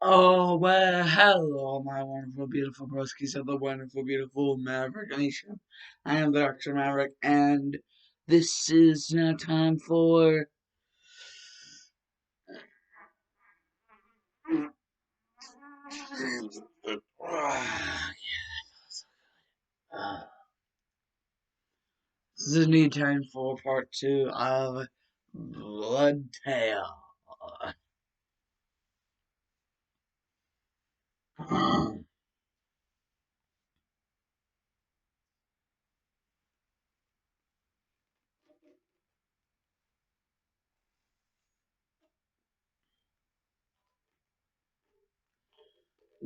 Oh, well, hello, my wonderful, beautiful broskies of the wonderful, beautiful Maverick Nation. I am the Dr. Maverick, and this is now time for. This is a new time for part two of BLOODTALE.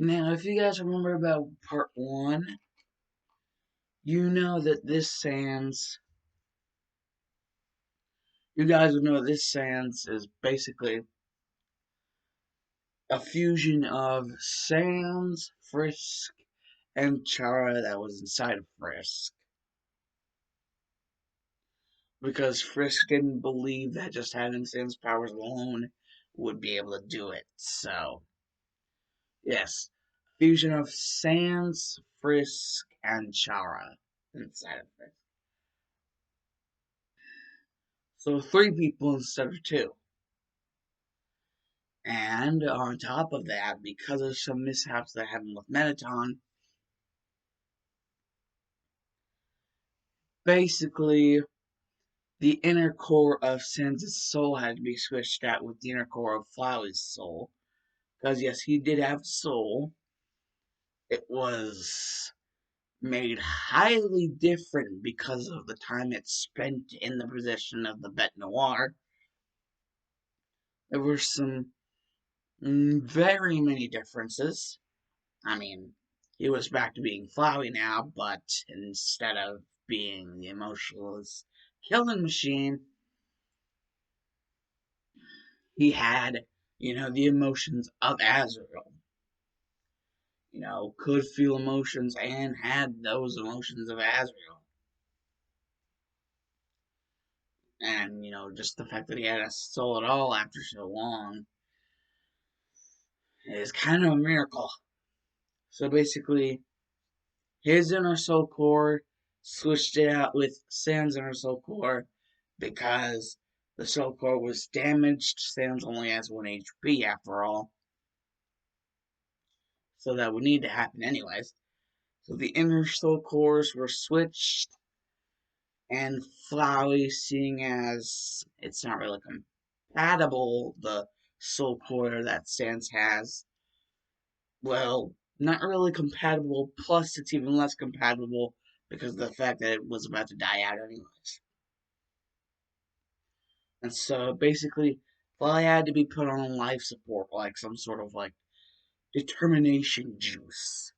Now, if you guys remember about part one, you know that this Sans. You guys would know this Sans is basically a fusion of Sans, Frisk, and Chara that was inside of Frisk. Because Frisk didn't believe that just having Sans powers alone would be able to do it. So, yes, fusion of Sans, Frisk, and Chara inside of Frisk. So, three people instead of two. And on top of that, because of some mishaps that happened with Mettaton, basically the inner core of Sans' soul had to be switched out with the inner core of Flowey's soul. Because, yes, he did have soul. It was made highly different because of the time it spent in the position of the Bete Noir. There were some very many differences. I mean, he was back to being Flowey now, but instead of being the emotionless killing machine, he had, the emotions of Azrael. Could feel emotions and had those emotions of Azrael. And, just the fact that he had a soul at all after so long is kind of a miracle. So basically, his inner soul core switched it out with Sans inner soul core because the soul core was damaged. Sans only has 1 HP after all. So that would need to happen anyways. So the inner soul cores were switched, and Flowey, seeing as it's not really compatible, the soul core that Sans has, well, not really compatible, plus it's even less compatible because of the fact that it was about to die out anyways. And so basically, Flowey had to be put on life support, like some sort of determination juice.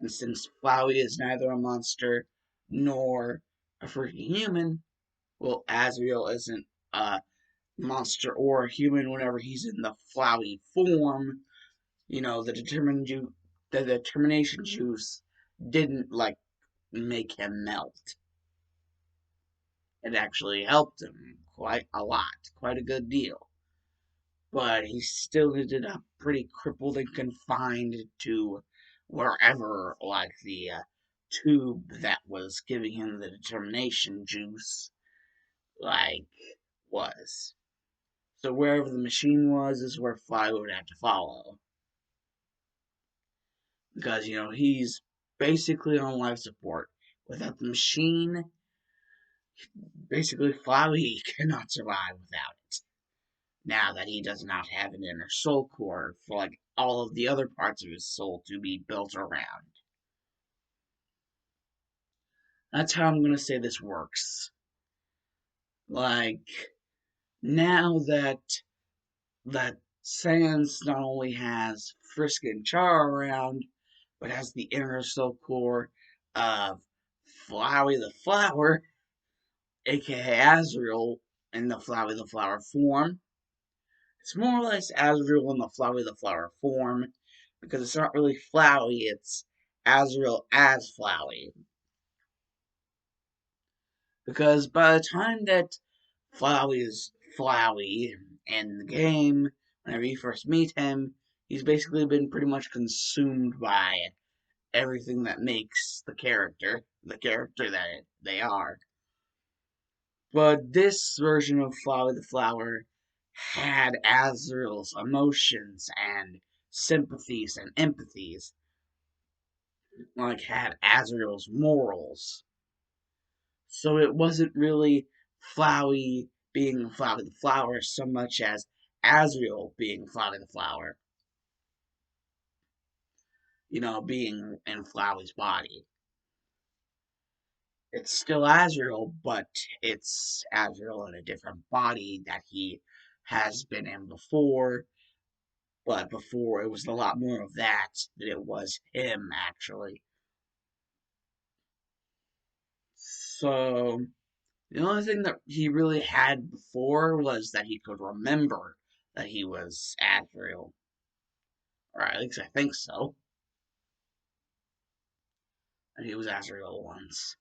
And since Flowey is neither a monster nor a freaking human, well, Azrael isn't a monster or a human whenever he's in the Flowey form. The determination juice didn't make him melt. It actually helped him quite a lot, quite a good deal. But he still ended up pretty crippled and confined to wherever, the tube that was giving him the determination juice, like, was. So wherever the machine was is where Fly would have to follow. Because, he's basically on life support. Without the machine, basically Flyway cannot survive without it. Now that he does not have an inner soul core for all of the other parts of his soul to be built around. That's how I'm gonna say this works. Like now that Sans not only has Frisk and Char around, but has the inner soul core of Flowey the Flower, aka Azrael, in the Flowey the Flower form. It's more or less Azrael in the Flowey the Flower form, because it's not really Flowey, it's Azrael as Flowey. Because by the time that Flowey is Flowey in the game, whenever you first meet him, He's basically been pretty much consumed by everything that makes the character that they are. But this version of Flowey the Flower had Azrael's emotions and sympathies and empathies, like had Azrael's morals. So it wasn't really Flowey being Flowey the Flower so much as Azrael being Flowey the Flower, being in Flowey's body. It's still Azrael, but it's Azrael in a different body that he has been in before. But before, it was a lot more of that than it was him, actually. So, the only thing that he really had before was that he could remember that he was Azrael. Or at least I think so. That he was Azrael once.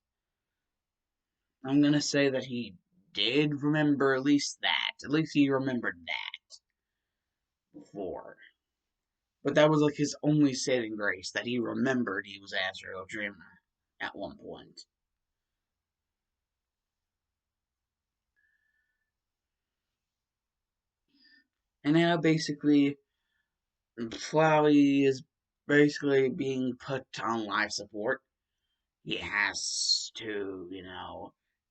I'm gonna say that he did remember at least that. At least he remembered that before. But that was like his only saving grace, that he remembered he was Azrael Dreamer at one point. And now basically Flowey is basically being put on life support. He has to,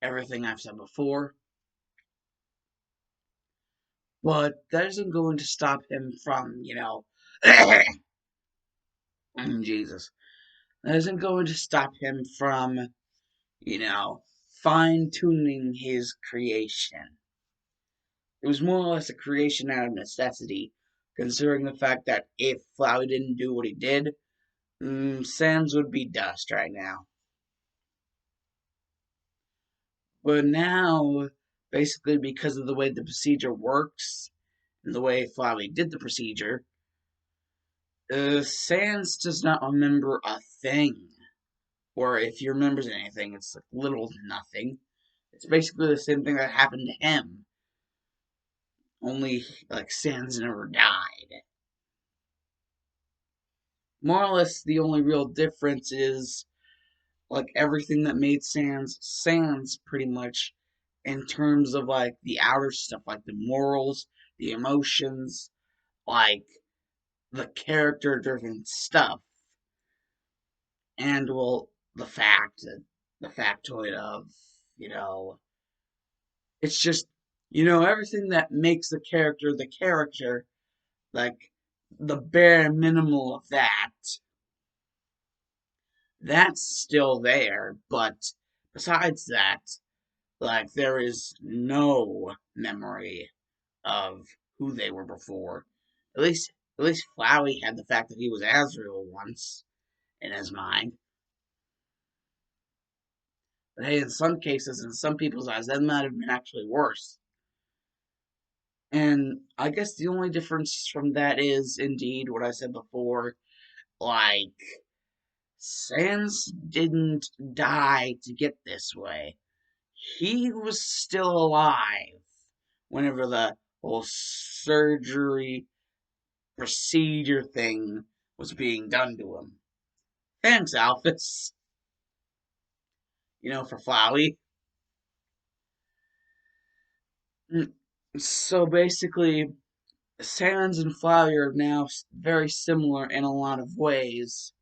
everything I've said before. But that isn't going to stop him from, Jesus. That isn't going to stop him from, fine tuning his creation. It was more or less a creation out of necessity, considering the fact that if Flowey didn't do what he did, Sans would be dust right now. But now, basically because of the way the procedure works, and the way Flowey did the procedure, Sans does not remember a thing. Or if he remembers anything, it's like little to nothing. It's basically the same thing that happened to him. Only, like, Sans never died. More or less, the only real difference is, like, everything that made Sans pretty much in terms of, like, the outer stuff, like the morals, the emotions, like, the character-driven stuff. And, well, the factoid of, you know, it's just, everything that makes the character, like, the bare minimal of that's still there, but besides that, like, there is no memory of who they were before. At least Flowey had the fact that he was Azrael once in his mind. But hey, in some cases, in some people's eyes, that might have been actually worse. And I guess the only difference from that is indeed what I said before. Like, Sans didn't die to get this way. He was still alive whenever the whole surgery procedure thing was being done to him. Thanks, Alphys. For Flowey. So basically, Sans and Flowey are now very similar in a lot of ways.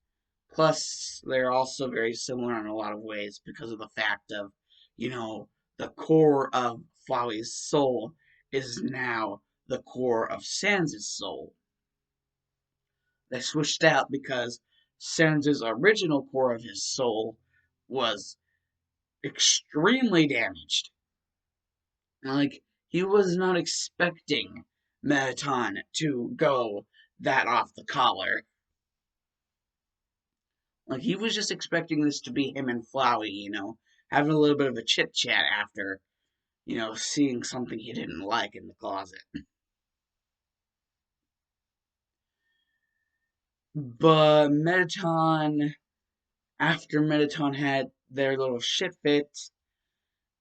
Plus, they're also very similar in a lot of ways because of the fact of, the core of Flowey's soul is now the core of Sans' soul. They switched out because Sans' original core of his soul was extremely damaged. Like, he was not expecting Mettaton to go that off the collar. Like, he was just expecting this to be him and Flowey, having a little bit of a chit chat after, seeing something he didn't like in the closet. But after Mettaton had their little shit fit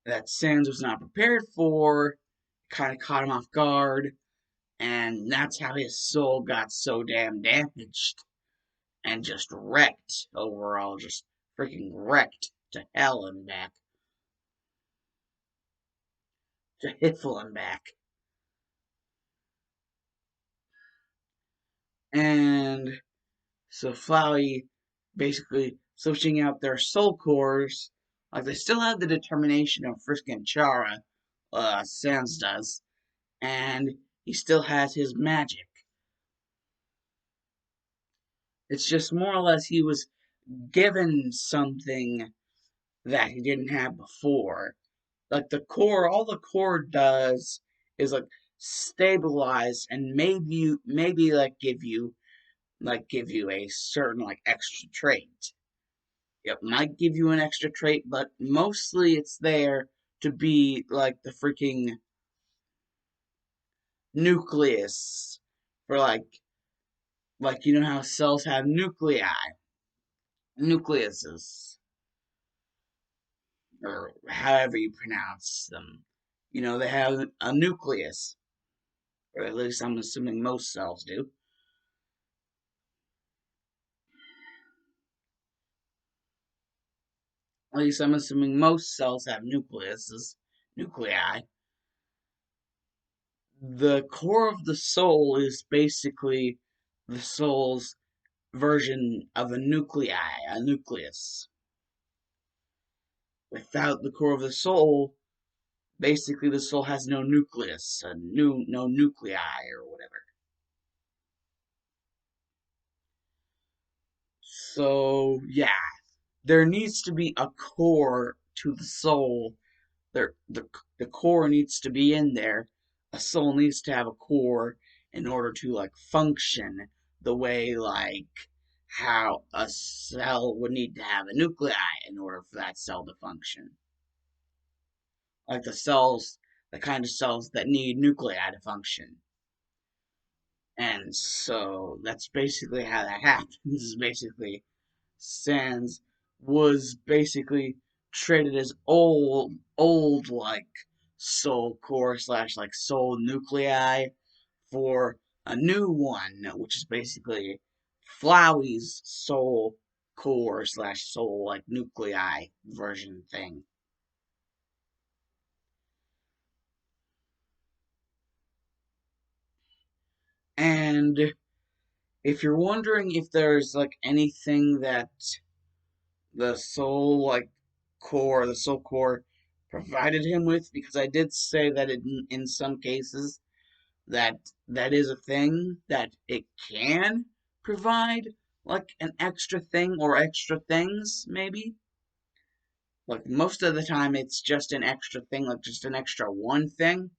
that Sans was not prepared for, kind of caught him off guard. And that's how his soul got so damn damaged and just wrecked overall, just freaking wrecked to hell and back, to Hitful and back. And so Flowey basically switching out their soul cores, like they still have the determination of Frisk and Chara, Sans does, and he still has his magic. It's just more or less he was given something that he didn't have before. Like the core, all the core does is like stabilize and maybe give you a certain like extra trait. It might give you an extra trait, but mostly it's there to be like the freaking nucleus for like you know how cells have nucleuses, or however you pronounce them. You know, they have a nucleus, or at least I'm assuming most cells do. At least I'm assuming most cells have nuclei. The core of the soul is basically the soul's version of a nucleus. Without the core of the soul, basically the soul has no nucleus, no nuclei or whatever. So yeah, there needs to be a core to the soul. The core needs to be in there. A soul needs to have a core in order to like function the way like how a cell would need to have a nuclei in order for that cell to function. Like the kind of cells that need nuclei to function. And so that's basically how that happens. Is basically Sans was basically traded as old like soul core slash like soul nuclei for a new one, which is basically Flowey's soul core slash soul like nuclei version thing. And if you're wondering if there's like anything that the soul core provided him with, because I did say that in some cases that is a thing that it can provide, like an extra thing or extra things maybe. Like most of the time it's just an extra thing, like just an extra one thing.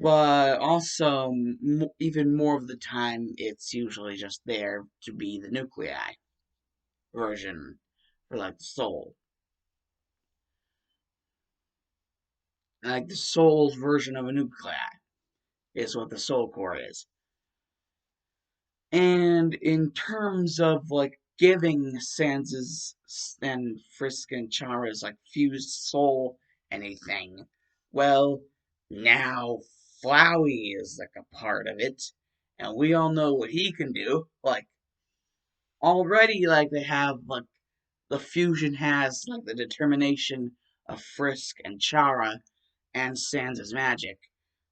But also, even more of the time, it's usually just there to be the nuclei version for like the soul. Like the soul's version of a nuclei is what the soul core is. And in terms of like giving Sans's and Frisk and Chara's like fused soul anything, well, now Flowey is like a part of it, and we all know what he can do. Like already, like they have like the fusion has like the determination of Frisk and Chara and Sans's magic.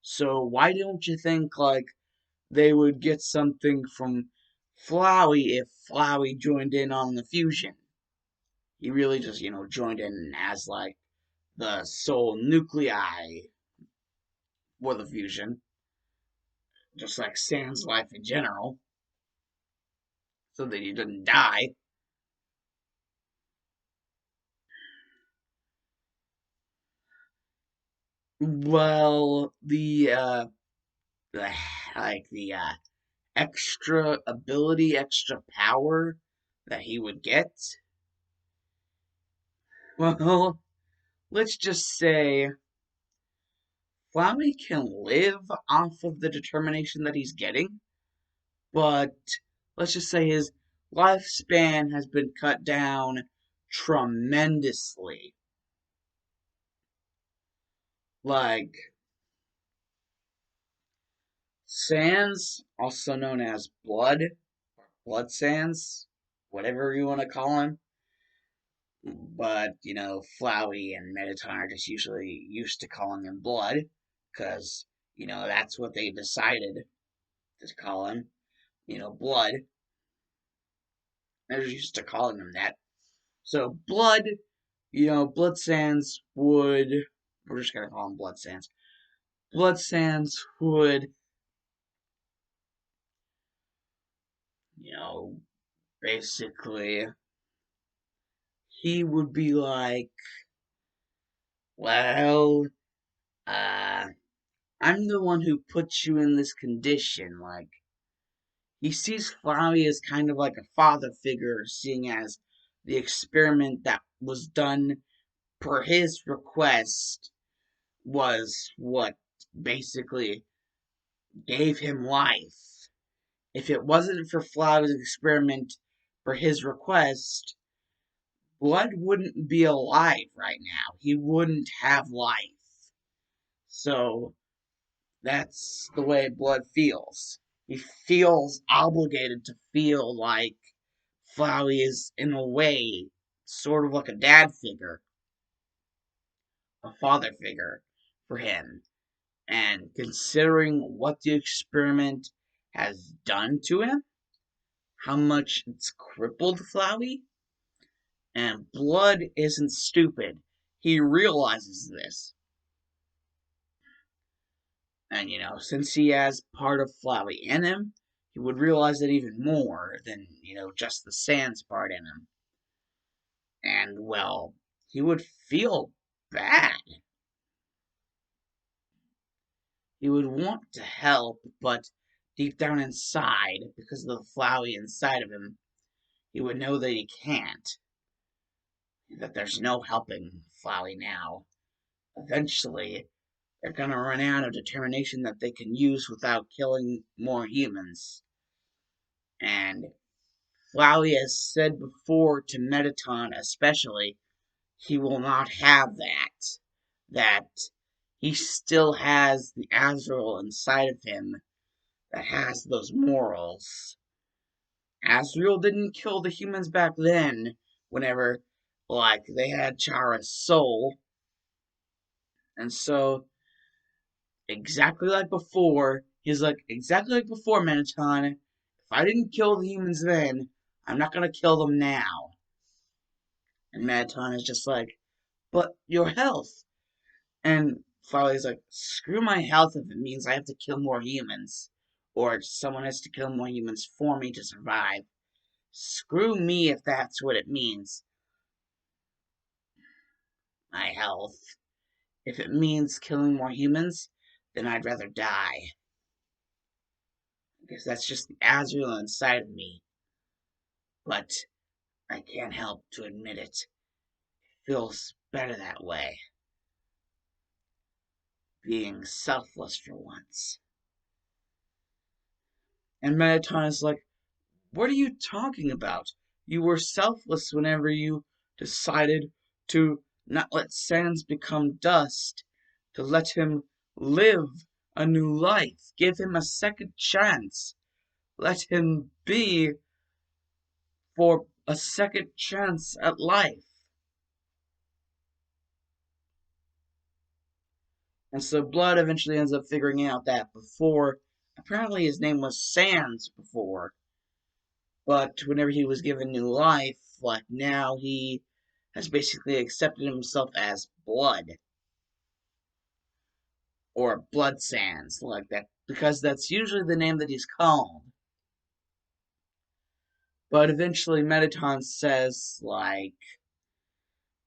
So why don't you think like they would get something from Flowey if Flowey joined in on the fusion? He really just, joined in as like the sole nuclei for the fusion, just like Sans life in general, so that he didn't die. Well, the like the extra ability, extra power that he would get. Well, let's just say Flowey can live off of the determination that he's getting, but let's just say his lifespan has been cut down tremendously. Like, Sands, also known as blood sands, whatever you want to call them. But, Flowey and Mettaton are just usually used to calling him Blood, because, that's what they decided to call him. Blood. They're used to calling him that. So, Blood, Blood Sands would. We're just going to call him Blood Sands. Blood Sands would, basically, he would be like, well, uh, I'm the one who put you in this condition. Like, he sees Flowey as kind of like a father figure, seeing as the experiment that was done per his request was what basically gave him life. If it wasn't for Flowey's experiment per his request, Blood wouldn't be alive right now. He wouldn't have life. So that's the way Blood feels. He feels obligated to feel like Flowey is, in a way, sort of like a dad figure, a father figure for him. And considering what the experiment has done to him, how much it's crippled Flowey, and Blood isn't stupid. He realizes this. And, since he has part of Flowey in him, he would realize it even more than, just the Sans part in him. And, well, he would feel bad. He would want to help, but deep down inside, because of the Flowey inside of him, he would know that he can't. That there's no helping Flowey now. Eventually, they're gonna run out of determination that they can use without killing more humans. And Flowey has said before to Mettaton especially, he will not have that. That he still has the Azrael inside of him that has those morals. Azrael didn't kill the humans back then, whenever, like, they had Chara's soul. And so, exactly like before, he's like, exactly like before, Mettaton, if I didn't kill the humans then, I'm not gonna kill them now. And Mettaton is just like, but your health. And Farley's like, screw my health if it means I have to kill more humans. Or someone has to kill more humans for me to survive. Screw me if that's what it means. My health. If it means killing more humans, then I'd rather die. Because that's just the Azrael inside of me. But I can't help to admit it. It feels better that way. Being selfless for once. And Mettaton is like, what are you talking about? You were selfless whenever you decided to not let Sans become dust, to let him live a new life, give him a second chance, let him be for a second chance at life. And so Blood eventually ends up figuring out that before, apparently his name was Sans before, but whenever he was given new life, like now he has basically accepted himself as Blood or Blood Sans, like that, because that's usually the name that he's called. But eventually, Mettaton says, like,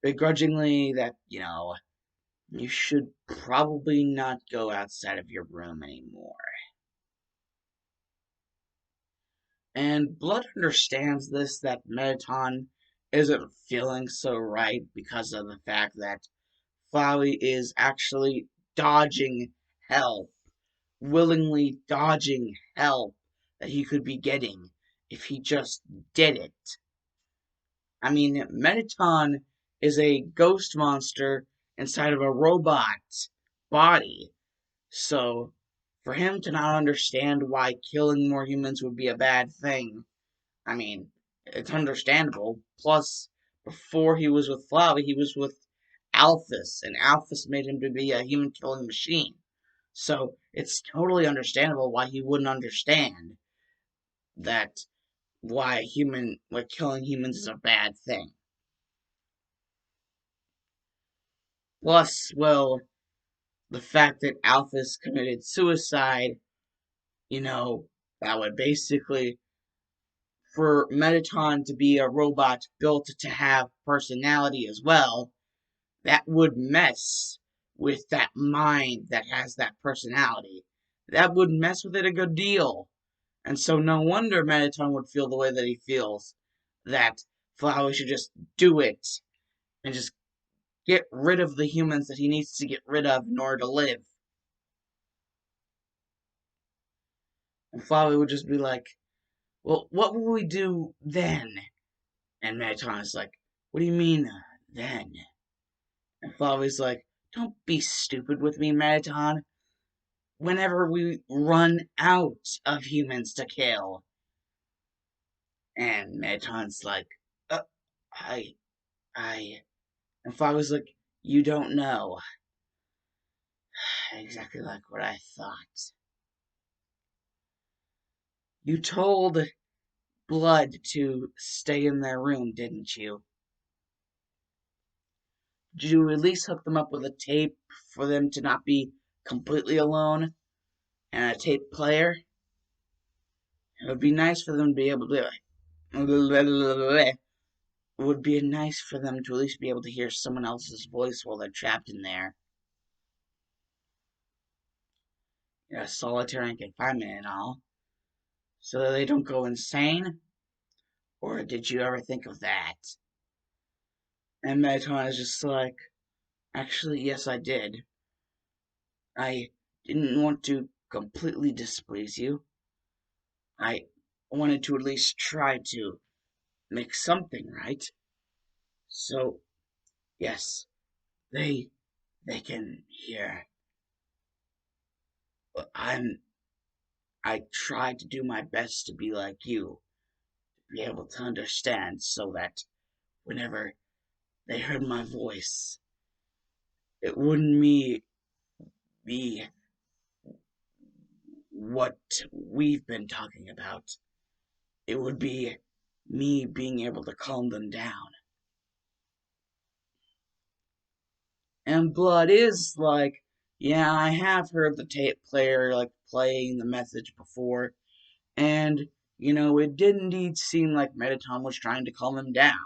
begrudgingly, that, you should probably not go outside of your room anymore. And Blood understands this, that Mettaton isn't feeling so right because of the fact that Flowey is actually dodging help, willingly dodging help that he could be getting if he just did it. I mean, Mettaton is a ghost monster inside of a robot body. So, For him to not understand why killing more humans would be a bad thing, I mean, it's understandable. Plus, before he was with Flávia, he was with Alphys, and Alphys made him to be a human killing machine. So it's totally understandable why he wouldn't understand that why killing humans is a bad thing. Plus, well, the fact that Alphys committed suicide, you know, that would basically for Mettaton to be a robot built to have personality as well, that would mess with that mind that has that personality. That would mess with it a good deal. And so no wonder Mettaton would feel the way that he feels. That Flowey should just do it and just get rid of the humans that he needs to get rid of in order to live. And Flowey would just be like, well, what will we do then? And Mettaton is like, what do you mean, then? And Flowey's like, don't be stupid with me, Mettaton. Whenever we run out of humans to kill. And Mettaton's like, uh, I, I. And Flowey's like, you don't know. Exactly like what I thought. You told Blood to stay in their room, didn't you? Did you at least hook them up with a tape for them to not be completely alone? And a tape player? It would be nice for them to be able to. It would be nice for them to at least be able to hear someone else's voice while they're trapped in there. Solitary confinement and all. So that they don't go insane? Or did you ever think of that? And Meton is just like, actually, yes, I did. I didn't want to completely displease you. I wanted to at least try to make something right. So, yes, they they can hear. But I tried to do my best to be like you, to be able to understand so that whenever they heard my voice, it wouldn't be what we've been talking about. It would be me being able to calm them down. And Blood is like, yeah, I have heard the tape player like playing the message before, and it did indeed seem like Mettaton was trying to calm him down.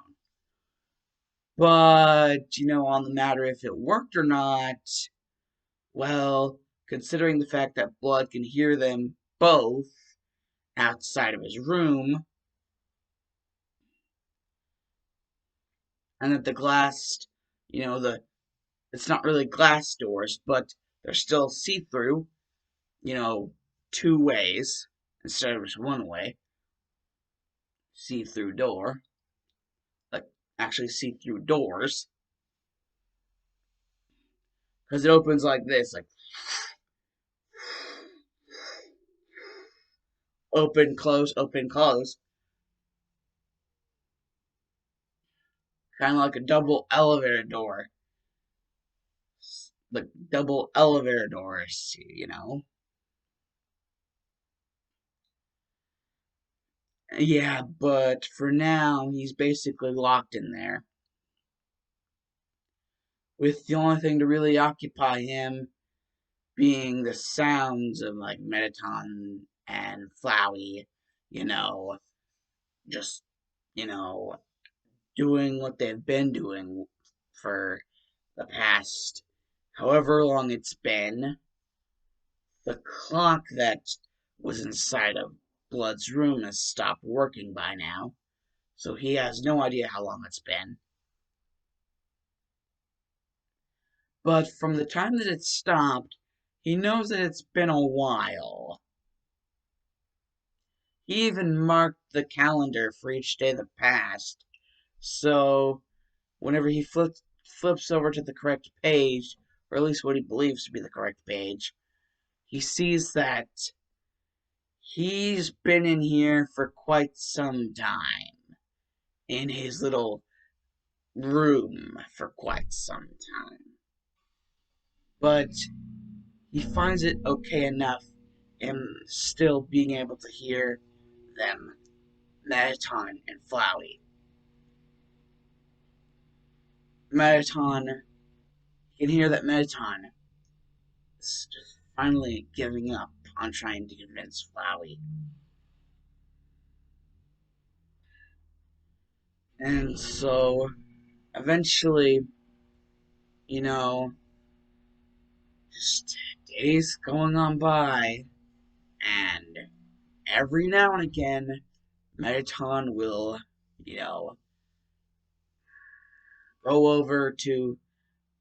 But, on the matter if it worked or not, well, considering the fact that Blood can hear them both outside of his room, and that the glass, it's not really glass doors, but they're still see-through, you know, two ways instead of just one way. See-through door. Like, actually see-through doors. Because it opens like this, like, open, close, open, close. Kind of like a double elevator door. Like, double elevator doors. Yeah, but for now, he's basically locked in there. With the only thing to really occupy him being the sounds of like Mettaton and Flowey, you know, just, you know, doing what they've been doing for the past however long it's been. The clock that was inside of Blood's room has stopped working by now, so he has no idea how long it's been. But from the time that it stopped, he knows that it's been a while. He even marked the calendar for each day that passed, so whenever he flips over to the correct page, or at least what he believes to be the correct page, he sees that he's been in here for quite some time, in his little room for quite some time. But he finds it okay enough in still being able to hear them, Metaton and Flowey. Metaton, you can hear that Metaton is just finally giving up on trying to convince Flowey. And so, eventually, you know, just days going on by, and every now and again, Metaton will, you know, go over to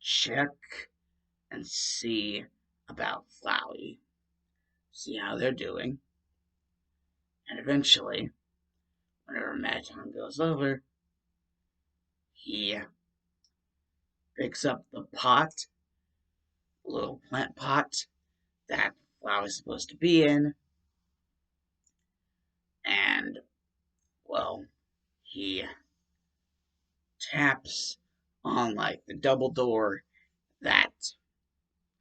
check and see about Flowey, see how they're doing, and eventually, whenever Metaton goes over, he picks up the pot, little plant pot that Flowey's supposed to be in, and, well, he taps on, like, the double door that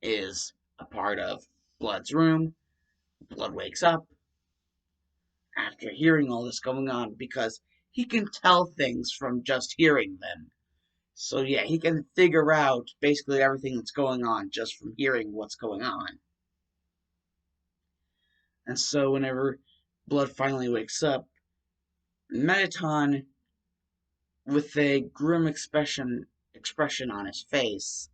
is a part of Blood's room. Blood wakes up after hearing all this going on because he can tell things from just hearing them. So yeah, he can figure out basically everything that's going on just from hearing what's going on. And so whenever Blood finally wakes up, Metaton, with a grim expression on his face,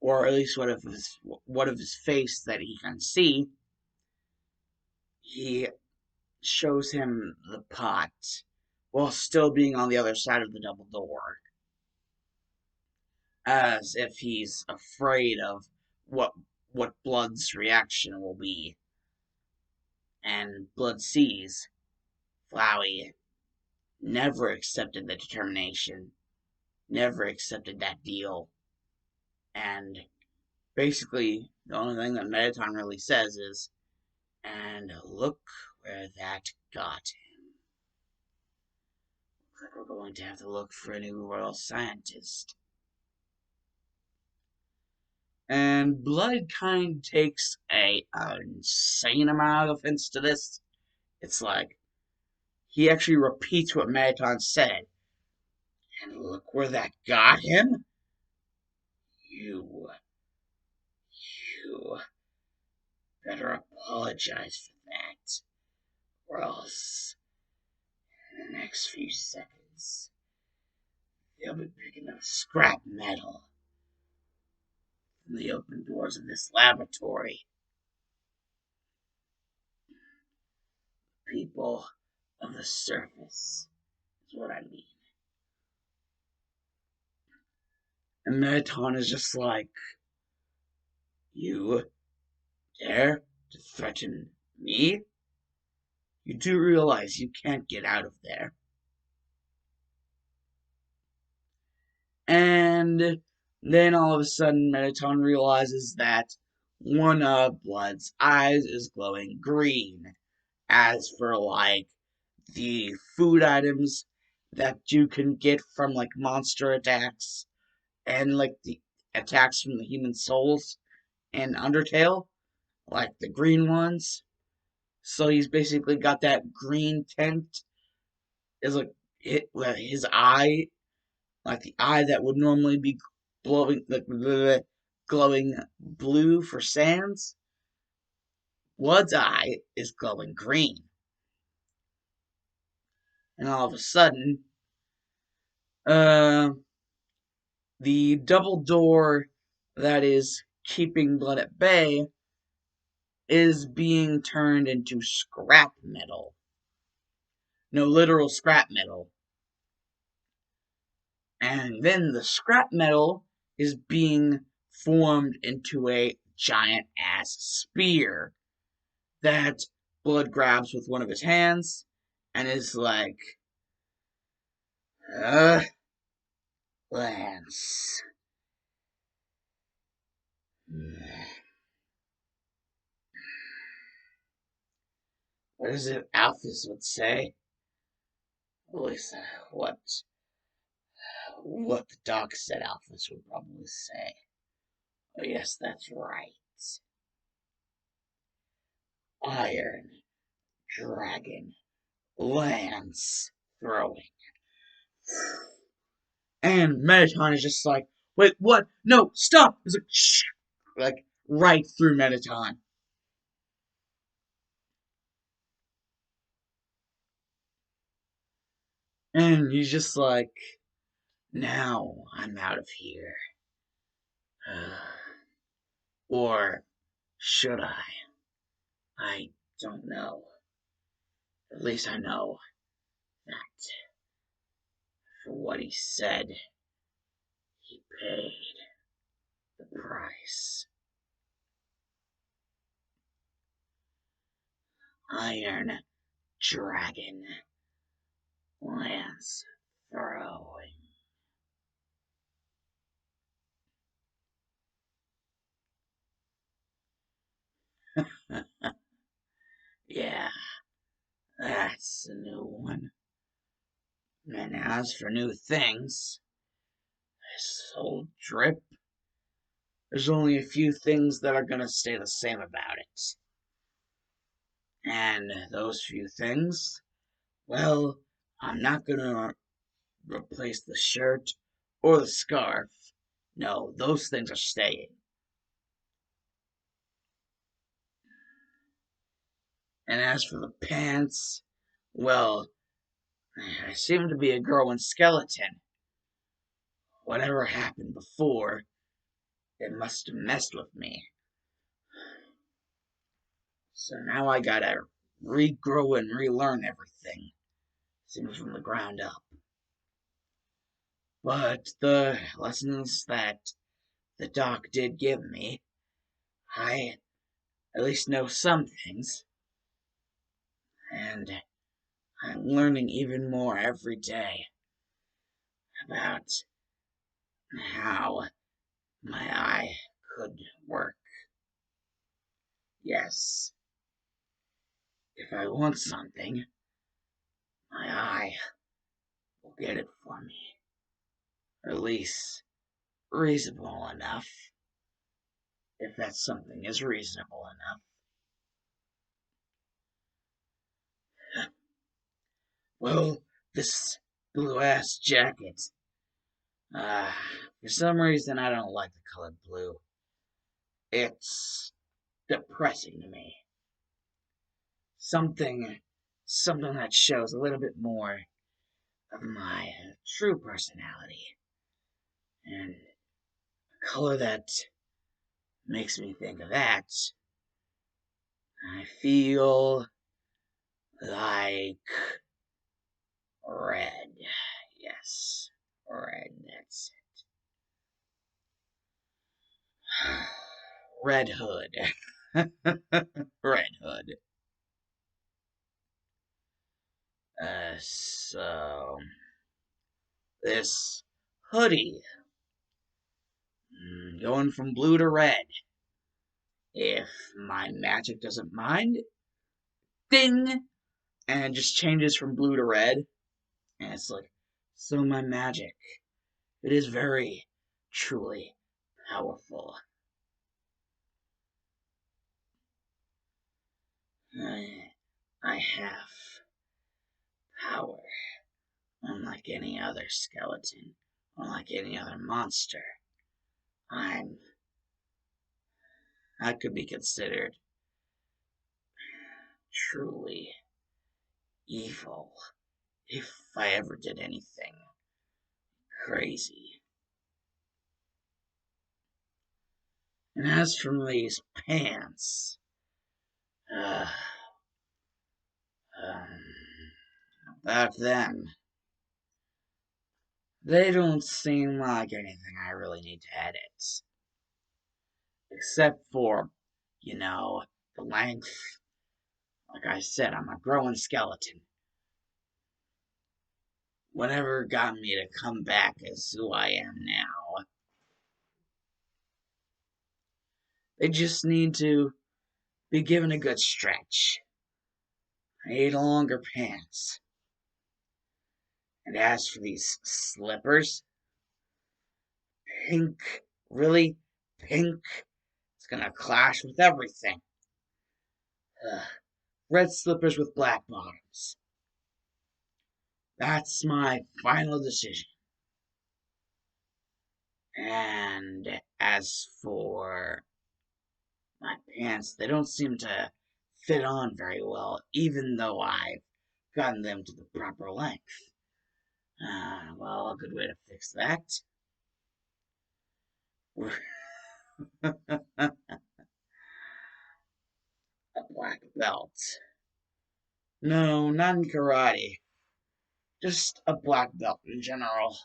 or at least what of his face that he can see, he shows him the pot while still being on the other side of the double door, as if he's afraid of what Blood's reaction will be. And Blood sees Flowey never accepted the determination, never accepted that deal, and basically the only thing that Metaton really says is, and look where that got him. Looks like we're going to have to look for a new royal scientist. And Blood kind of takes an insane amount of offense to this. It's like, he actually repeats what Metaton said. And look where that got him? You better apologize for that, or else in the next few seconds, they'll be picking up scrap metal from the open doors of this laboratory. People of the surface is what I mean. And Metaton is just like, you dare to threaten me? You do realize you can't get out of there. And then all of a sudden, Metaton realizes that one of Blood's eyes is glowing green. As for, like, the food items that you can get from, like, monster attacks and, like, the attacks from the human souls in Undertale, like the green ones. So he's basically got that green tint. Is like his eye, like the eye that would normally be glowing, like glowing blue for Sans. Blood's eye is glowing green, and all of a sudden, uh, the double door that is keeping Blood at bay is being turned into scrap metal. No, literal scrap metal. And then the scrap metal is being formed into a giant ass spear that Blood grabs with one of his hands and is like, Lance. What is it Alphys would say? At least what the doc said Alphys would probably say. Oh yes, that's right. Iron Dragon Lance throwing. And Mettaton is just like, wait, what? No, stop! It's like, shh! Like, right through Mettaton. And he's just like, now I'm out of here. Or should I? I don't know. At least I know that for what he said, he paid the price. Iron Dragon Lance throwing. Yeah, that's a new one. And as for new things, this whole drip, there's only a few things that are gonna stay the same about it. And those few things, well, I'm not gonna replace the shirt or the scarf. No, those things are staying. And as for the pants, well, I seem to be a growing skeleton. Whatever happened before, it must have messed with me. So now I gotta regrow and relearn everything. Seems from the ground up. But the lessons that the doc did give me, I at least know some things. And I'm learning even more every day about how my eye could work. Yes, if I want something, my eye will get it for me. Or at least reasonable enough, if that something is reasonable enough. Well, this blue ass jacket. Uh, for some reason, I don't like the color blue. It's depressing to me. Something, something that shows a little bit more of my true personality. And a color that makes me think of that, I feel like red. Yes, red, that's it. Red Hood. Red Hood. So this hoodie, going from blue to red. If my magic doesn't mind, ding, and it just changes from blue to red. And it's like, so my magic, it is very, truly powerful. I have power, unlike any other skeleton, unlike any other monster. I'm, I could be considered truly evil if I ever did anything crazy. And as for these pants, uh, um, about them, they don't seem like anything I really need to edit. Except for, the length. Like I said, I'm a growing skeleton. Whatever got me to come back as who I am now. They just need to be given a good stretch. I need longer pants. And as for these slippers, pink, really pink, it's gonna clash with everything. Ugh. Red slippers with black bottoms. That's my final decision. And as for my pants, they don't seem to fit on very well, even though I've gotten them to the proper length. Well, a good way to fix that. A black belt. No, not in karate. Just a black belt in general.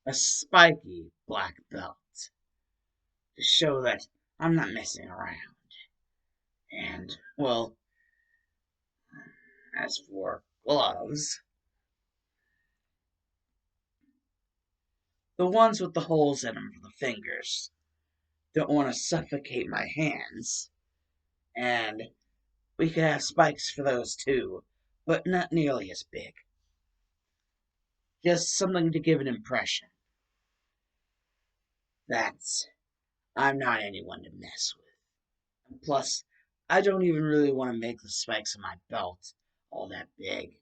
A spiky black belt. To show that I'm not messing around. And, well, as for gloves, the ones with the holes in them for the fingers don't want to suffocate my hands. And we could have spikes for those too, but not nearly as big. Just something to give an impression that I'm not anyone to mess with. Plus, I don't even really want to make the spikes on my belt all that big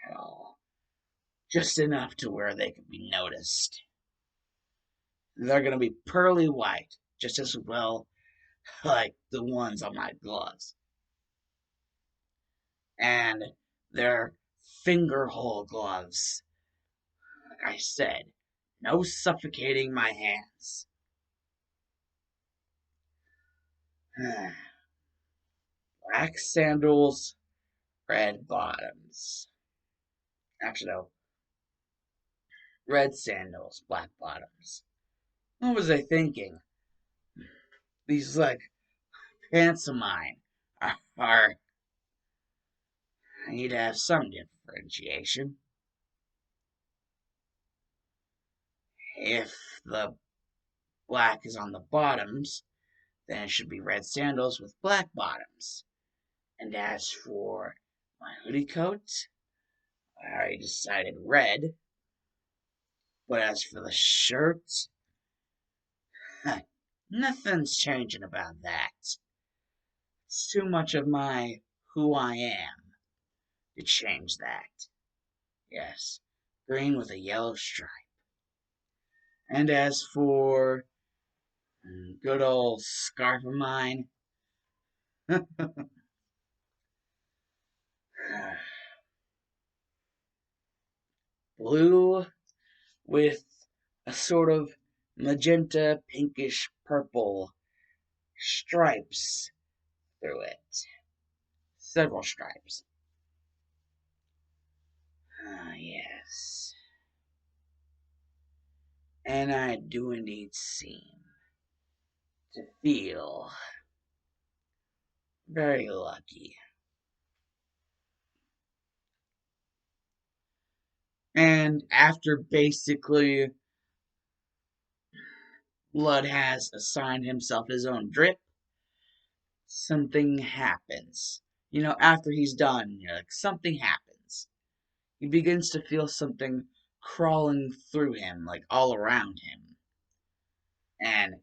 at all. Just enough to where they can be noticed. They're going to be pearly white, just as well like the ones on my gloves. And they're finger hole gloves. Like I said, no suffocating my hands. Black sandals, red bottoms. Actually, no. Red sandals, black bottoms. What was I thinking? These, like, pants of mine are I need to have some differentiation. If the black is on the bottoms, then it should be red sandals with black bottoms. And as for my hoodie coat, I already decided red. But as for the shirt, nothing's changing about that. It's too much of my who I am to change that. Yes, green with a yellow stripe. And as for good old scarf of mine, blue with a sort of magenta, pinkish purple stripes through it. Several stripes. Yes. And I do indeed seem to feel very lucky. And after basically Blood has assigned himself his own drip, something happens. After he's done, something happens. He begins to feel something crawling through him, like all around him, and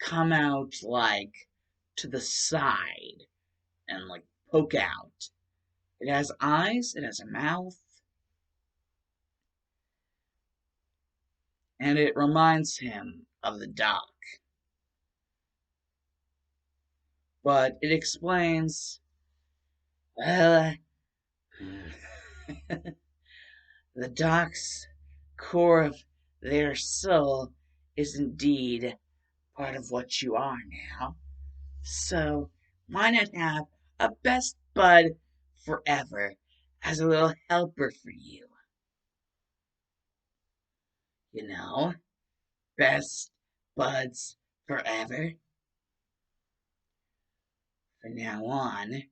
come out like to the side and like poke out. It has eyes, it has a mouth, and it reminds him of the dock. But it explains, well, the dock's core of their soul is indeed part of what you are now. So why not have a best bud forever as a little helper for you? You know, best buds forever. From now on,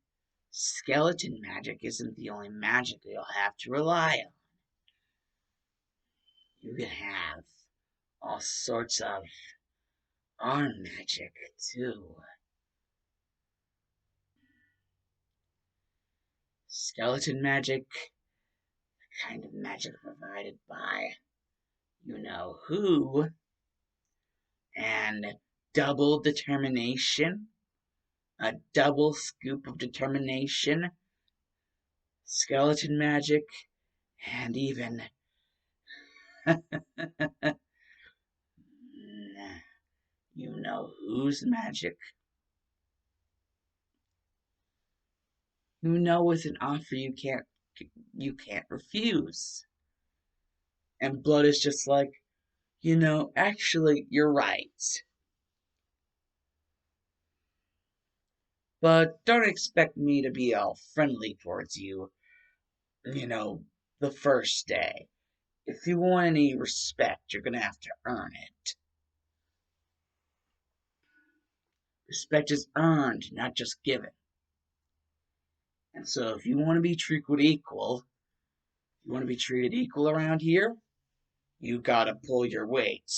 skeleton magic isn't the only magic you'll have to rely on. You can have all sorts of arm magic too. skeleton magic, the kind of magic provided by you know who, and double determination, a double scoop of determination, skeleton magic, and even you know whose magic. You know it's an offer you can't refuse. And Blood is just like, actually, you're right. But don't expect me to be all friendly towards you, you know, the first day. If you want any respect, you're gonna have to earn it. Respect is earned, not just given. And so if you want to be treated equal, you want to be treated equal around here, you gotta pull your weight,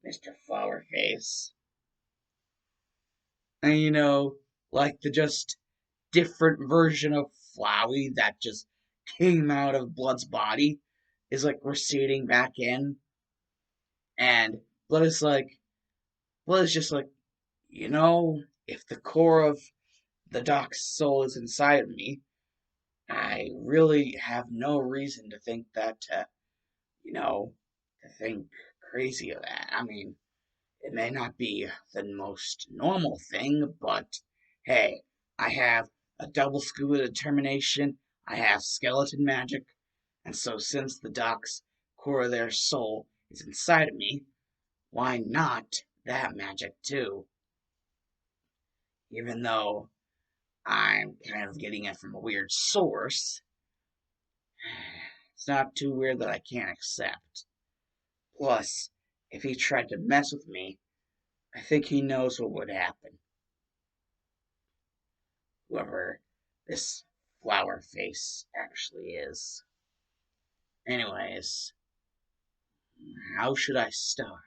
Mr. Flowerface. And like the just different version of Flowey that just came out of Blood's body is like receding back in. And Blood is like, Blood is just like, if the core of the Doc's soul is inside of me, I really have no reason to think that, to think crazy of that. I mean, it may not be the most normal thing, but hey, I have a double scoop of determination, I have skeleton magic, and so since the Doc's core of their soul is inside of me, why not that magic too? Even though I'm kind of getting it from a weird source, it's not too weird that I can't accept. Plus, if he tried to mess with me, I think he knows what would happen. Whoever this flower face actually is. Anyways, how should I start?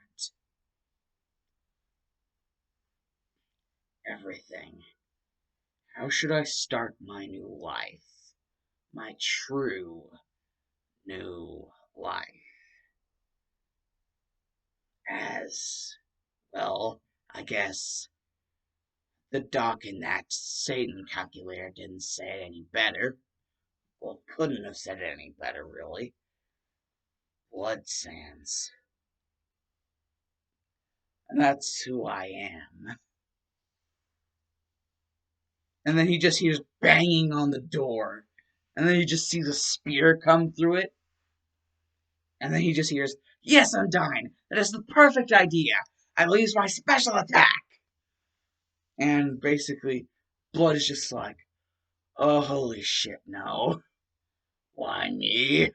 Everything. How should I start my new life? My true new life. As, well, I guess the doc in that Satan calculator didn't say it any better. Well, couldn't have said it any better, really. Blood Sands. And that's who I am. And then he just hears banging on the door. And then he just sees a spear come through it. And then he just hears, "Yes, Undyne! That is the perfect idea! I will use my special attack!" And basically, Blood is just like, "Oh, holy shit, no. Why me?"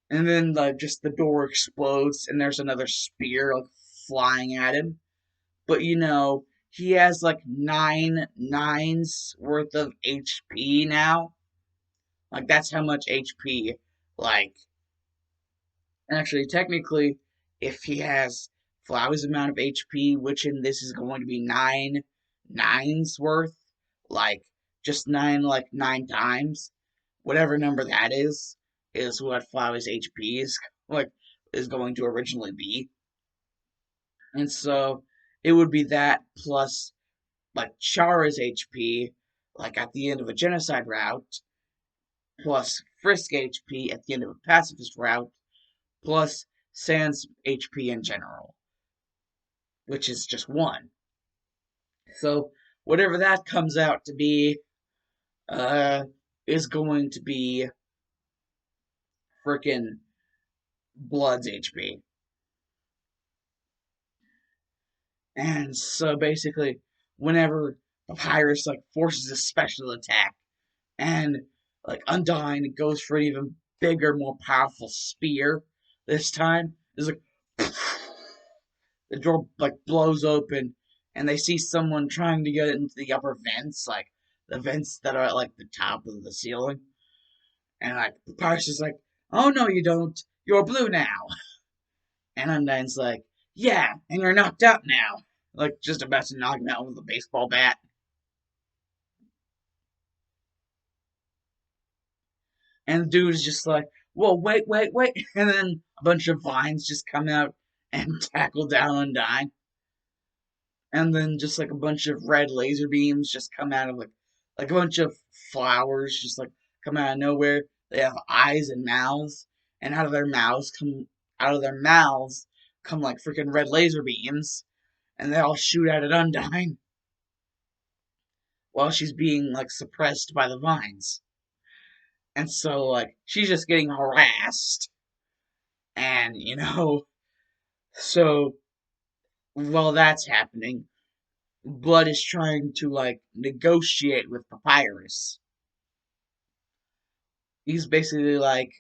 And then, like, just the door explodes, and there's another spear, like, flying at him. But, he has, like, 9 nines worth of HP now. Like, that's how much HP, like, actually, technically, if he has Flowey's amount of HP, which in this is going to be 9 nines worth, like, just 9 times, whatever number that is what Flowey's HP is going to originally be. And so, it would be that plus, like, Chara's HP, like, at the end of a Genocide route, plus Frisk HP at the end of a Pacifist route, plus Sans HP in general, which is just 1. So whatever that comes out to be, is going to be frickin' Blood's HP. And so basically, whenever Papyrus like forces a special attack, and like Undyne goes for an even bigger, more powerful spear this time, is like the door like blows open, and they see someone trying to get into the upper vents, like the vents that are at like the top of the ceiling. And like Papyrus is like, "Oh no, you don't. You're blue now." And Undyne's like, "Yeah, and you're knocked out now." Like just about to knock him out with a baseball bat. And the dude is just like, whoa, wait, wait, wait. And then a bunch of vines just come out and tackle down Undyne. And then just like a bunch of red laser beams just come out of like a bunch of flowers just like come out of nowhere. They have eyes and mouths, and out of their mouths come like freaking red laser beams, and they all shoot at it Undyne while she's being like suppressed by the vines. And so like she's just getting harassed, and so while that's happening, Blood is trying to like negotiate with Papyrus. He's basically like,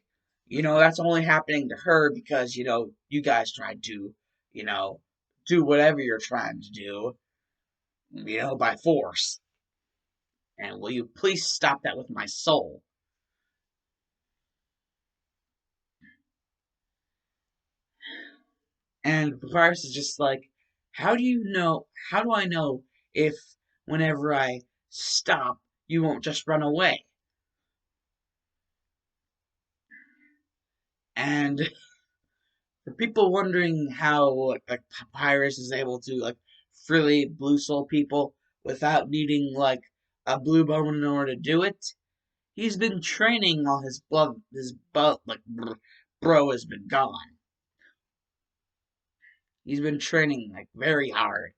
that's only happening to her because, you guys tried to, you know, do whatever you're trying to do, by force. And will you please stop that with my soul? And Papyrus is just like, how do I know if whenever I stop, you won't just run away? And for people wondering how like Papyrus is able to like freely blue soul people without needing like a blue bone in order to do it, he's been training while his bro has been gone. He's been training like very hard.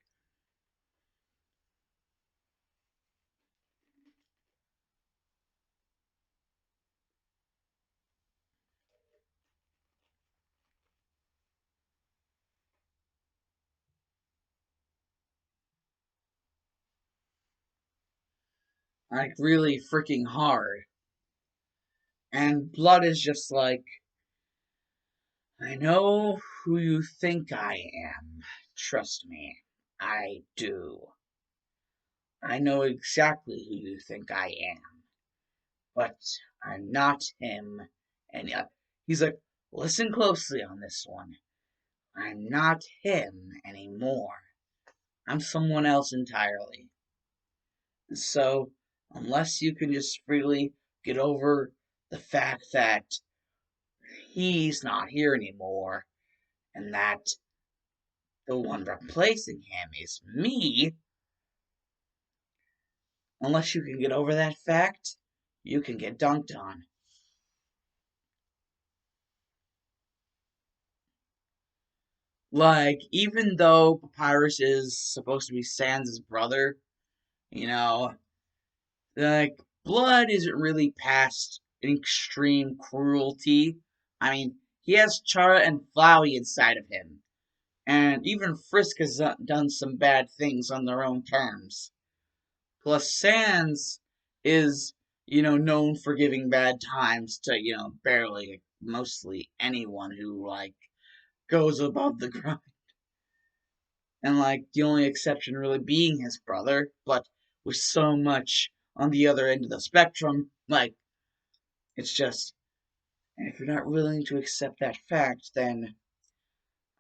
Like really freaking hard. And Blood is just like, I know who you think I am. Trust me, I do. I know exactly who you think I am, but I'm not him. And he's like, listen closely on this one. I'm not him anymore. I'm someone else entirely. And so, unless you can just freely get over the fact that he's not here anymore, and that the one replacing him is me, unless you can get over that fact, you can get dunked on. Like, even though Papyrus is supposed to be Sans' brother, you know, like, Blood isn't really past extreme cruelty. I mean, he has Chara and Flowey inside of him. And even Frisk has done some bad things on their own terms. Plus, Sans is, known for giving bad times to, barely, mostly anyone who, like, goes above the grind. And, like, the only exception really being his brother, but with so much on the other end of the spectrum, like, it's just, if you're not willing to accept that fact, then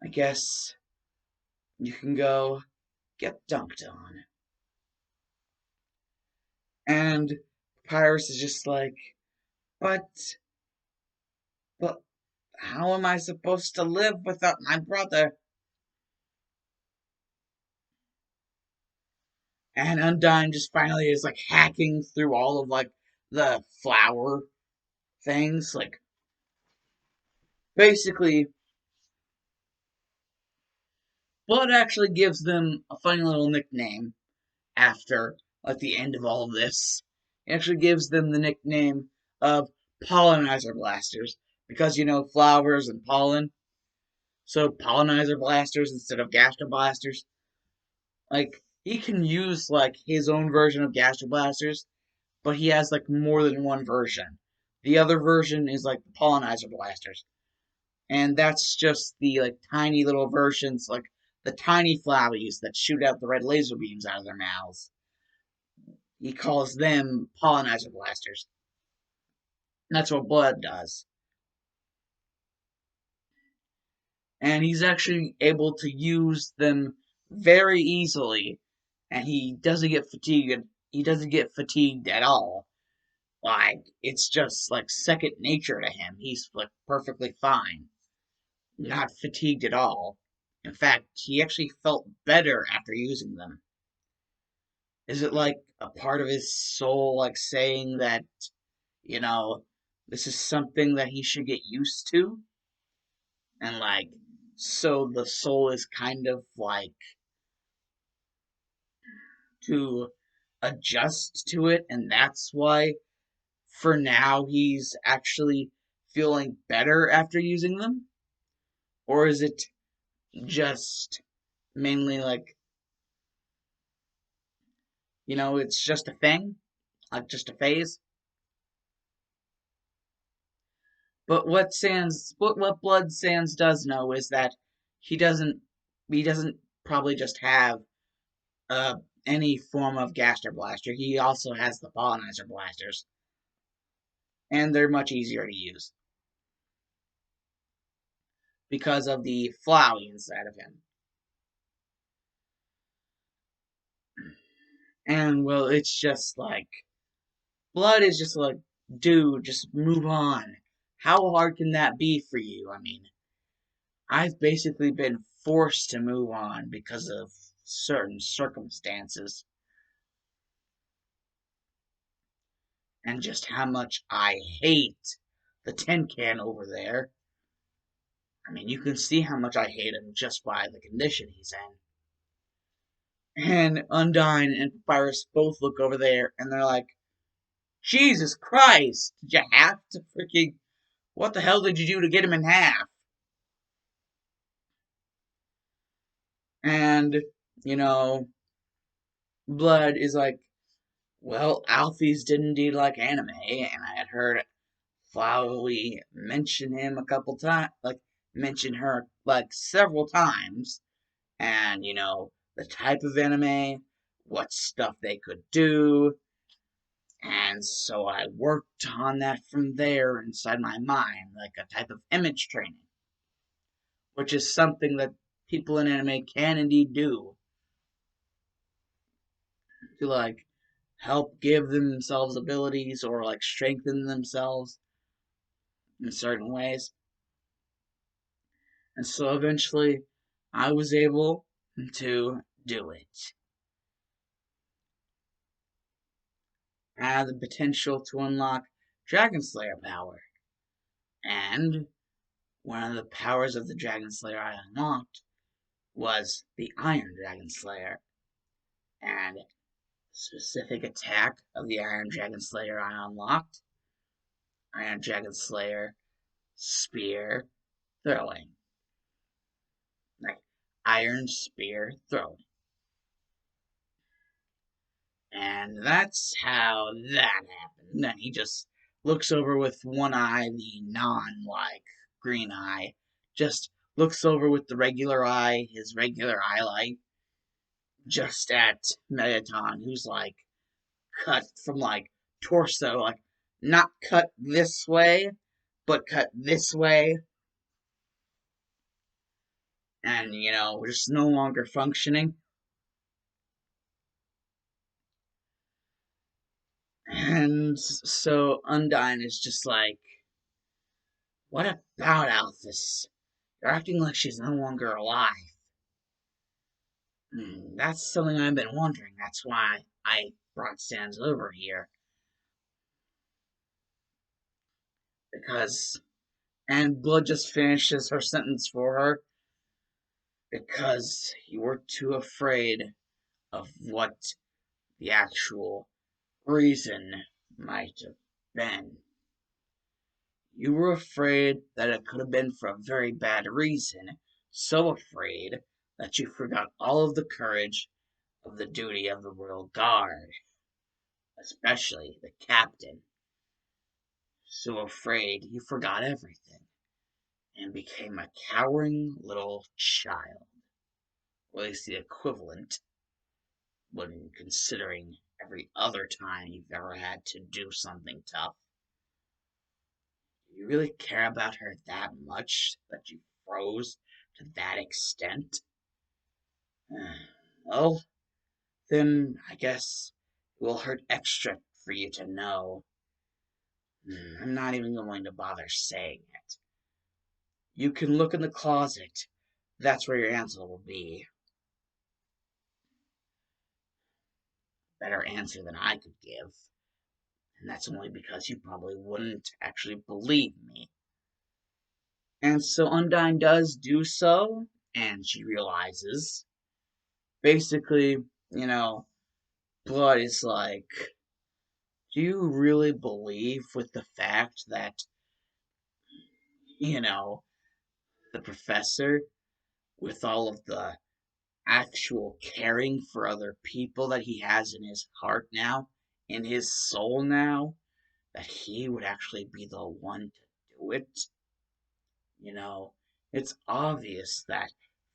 I guess you can go get dunked on. And Papyrus is just like, but, but, how am I supposed to live without my brother? And Undyne just finally is like hacking through all of like the flower things. Like basically, Blood actually gives them a funny little nickname after like the end of all of this. He actually gives them the nickname of pollinizer blasters because flowers and pollen. So pollinizer blasters instead of gastro blasters. Like he can use like his own version of gastro blasters, but he has like more than one version. The other version is like the pollinizer blasters, and that's just the like tiny little versions, like the tiny flabbies that shoot out the red laser beams out of their mouths. He calls them pollinizer blasters. And that's what Blood does, and he's actually able to use them very easily, and he doesn't get fatigued. He doesn't get fatigued at all. Like, it's just like second nature to him. He's like perfectly fine, not fatigued at all. In fact, he actually felt better after using them. Is it like a part of his soul, like saying that, you know, this is something that he should get used to? And like, so the soul is kind of like to adjust to it, and that's why for now he's actually feeling better after using them? Or is it just mainly like, it's just a thing? Like just a phase? But what Blood Sans does know is that he doesn't he doesn't probably just have uh any form of Gaster Blaster. He also has the Pollenizer Blasters, and they're much easier to use because of the Flowey inside of him. And well, it's just like Blood is just like, dude, just move on. How hard can that be for you? I mean, I've basically been forced to move on because of certain circumstances and just how much I hate the tin can over there. I mean, you can see how much I hate him just by the condition he's in. And Undyne and Papyrus both look over there and they're like, Jesus Christ, did you have to freaking. What the hell did you do to get him in half? And, you know, Blood is like, well, Alphys did indeed like anime, and I had heard Flowey mention him a couple times, like, mention her, like, several times. And, the type of anime, what stuff they could do. And so I worked on that from there inside my mind, like a type of image training, which is something that people in anime can indeed do to, like, help give themselves abilities or, like, strengthen themselves in certain ways. And so eventually I was able to do it. I had the potential to unlock Dragon Slayer power. And one of the powers of the Dragon Slayer I unlocked was the Iron Dragon Slayer. And specific attack of the Iron Dragon Slayer I unlocked, Iron Dragon Slayer Spear Throwing. Like, Iron Spear Throwing. And that's how that happened. And he just looks over with one eye, the non green eye, just looks over with the regular eye, his regular eye light, just at Megaton, who's like cut from like torso, like not cut this way, but cut this way, and just no longer functioning. And so Undyne is just like, what about Alphys? You're acting like she's no longer alive. That's something I've been wondering. That's why I brought Sans over here. Because. And Blood just finishes her sentence for her. Because you were too afraid of what the actual reason might have been. You were afraid that it could have been for a very bad reason. So afraid that you forgot all of the courage of the duty of the Royal Guard, especially the captain. So afraid you forgot everything and became a cowering little child. Or at least the equivalent when considering every other time you've ever had to do something tough. Do you really care about her that much that you froze to that extent? Well, then I guess it will hurt extra for you to know. I'm not even going to bother saying it. You can look in the closet. That's where your answer will be. Better answer than I could give. And that's only because you probably wouldn't actually believe me. And so Undyne does do so, and she realizes, basically, Blood is like, do you really believe with the fact that, you know, the professor, with all of the actual caring for other people that he has in his heart now, in his soul now, that he would actually be the one to do it? You know, it's obvious that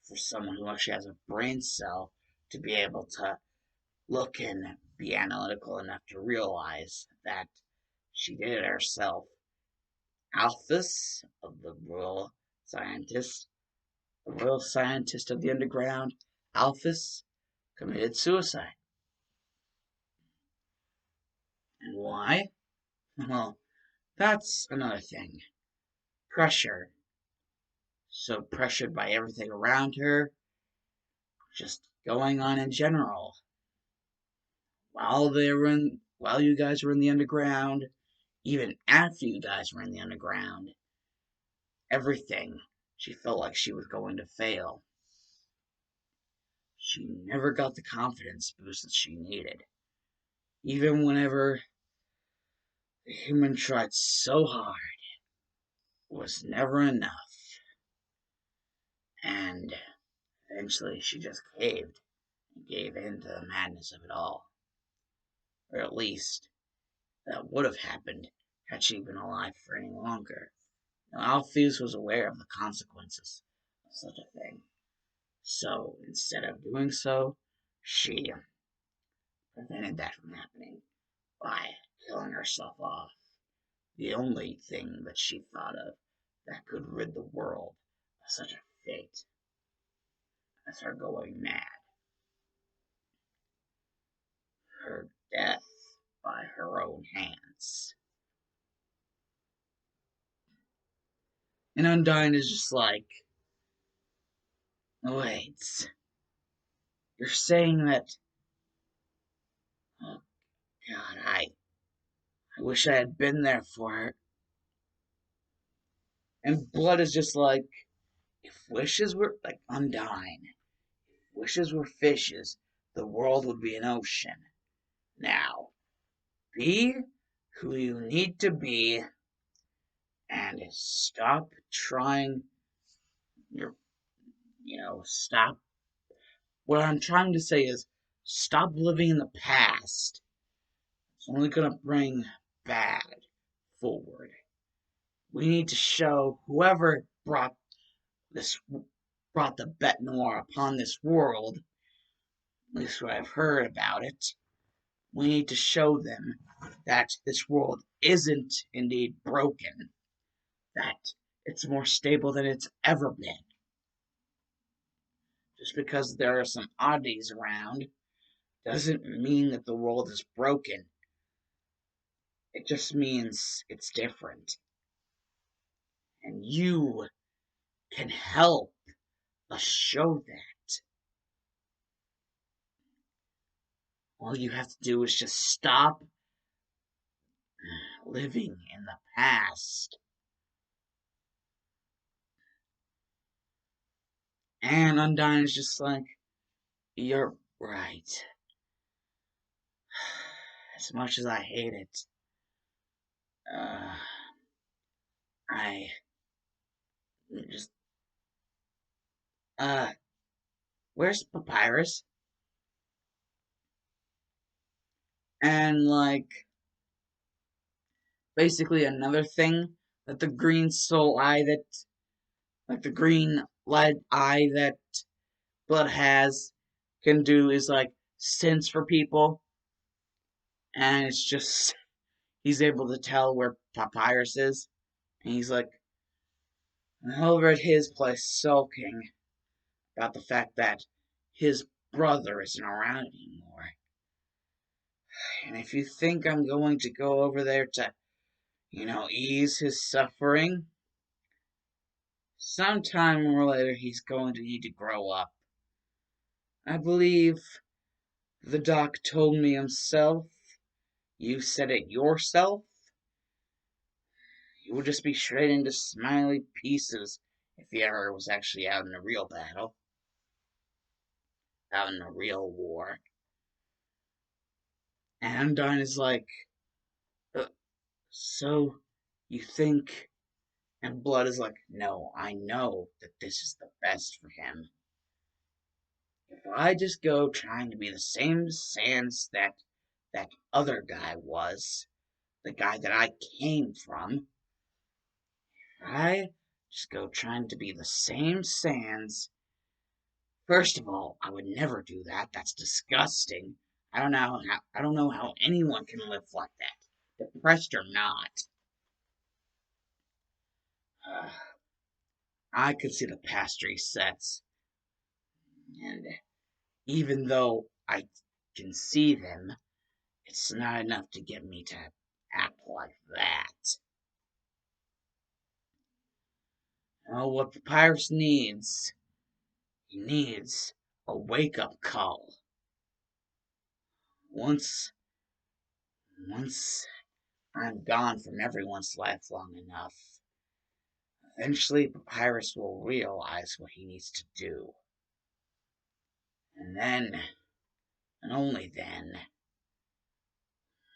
for someone who actually has a brain cell to be able to look and be analytical enough to realize that she did it herself. Alphys of the royal scientist of the underground, Alphys, committed suicide. And why? Well, that's another thing. Pressure. So pressured by everything around her, just going on in general. While you guys were in the underground, even after you guys were in the underground, everything, she felt like she was going to fail. She never got the confidence boost that she needed. Even whenever the human tried so hard, it was never enough. And eventually she just caved and gave in to the madness of it all. Or at least, that would have happened had she been alive for any longer. Now, Alphys was aware of the consequences of such a thing. So, instead of doing so, she prevented that from happening by killing herself off. The only thing that she thought of that could rid the world of such a fate as her going mad. Her death by her own hands. And Undyne is just like, wait, you're saying that, oh God, I wish I had been there for her. And Blood is just like, if wishes were like Undyne, if wishes were fishes, the world would be an ocean. Now, be who you need to be and stop trying your, stop. What I'm trying to say is stop living in the past. It's only going to bring bad forward. We need to show whoever this brought the bête noire upon this world, at least what I've heard about it. We need to show them that this world isn't indeed broken, that it's more stable than it's ever been. Just because there are some oddities around doesn't mean that the world is broken. It just means it's different. And you can help us show that. All you have to do is just stop living in the past. And Undyne is just like, you're right. As much as I hate it, uh, I just, uh, where's Papyrus? And, like, basically another thing that the green soul eye that, like, the green lead eye that Blood has can do is, like, sense for people. And it's just, he's able to tell where Papyrus is. And he's like, over at his place sulking about the fact that his brother isn't around anymore. And if you think I'm going to go over there to ease his suffering. Sometime or later, he's going to need to grow up. I believe the doc told me himself. You said it yourself. He would just be shredded into smiley pieces if he ever was actually out in a real battle, out in a real war. And Undyne is like, so you think? And Blood is like, no, I know that this is the best for him. If I just go trying to be the same Sans that other guy was, the guy that I came from, I just go trying to be the same Sans. First of all, I would never do that. That's disgusting. I don't know how anyone can live like that, depressed or not. I could see the pastry sets, and even though I can see them, it's not enough to get me to act like that. Oh, what Papyrus needs, he needs a wake-up call. Once, once I'm gone from everyone's life long enough, eventually Papyrus will realize what he needs to do. And then, and only then,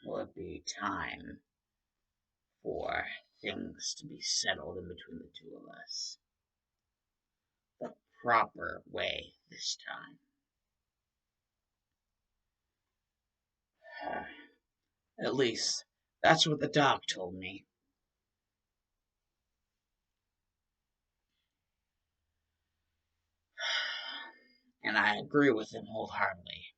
will it be time for things to be settled in between the two of us. The proper way this time. At least, that's what the doc told me. And I agree with him wholeheartedly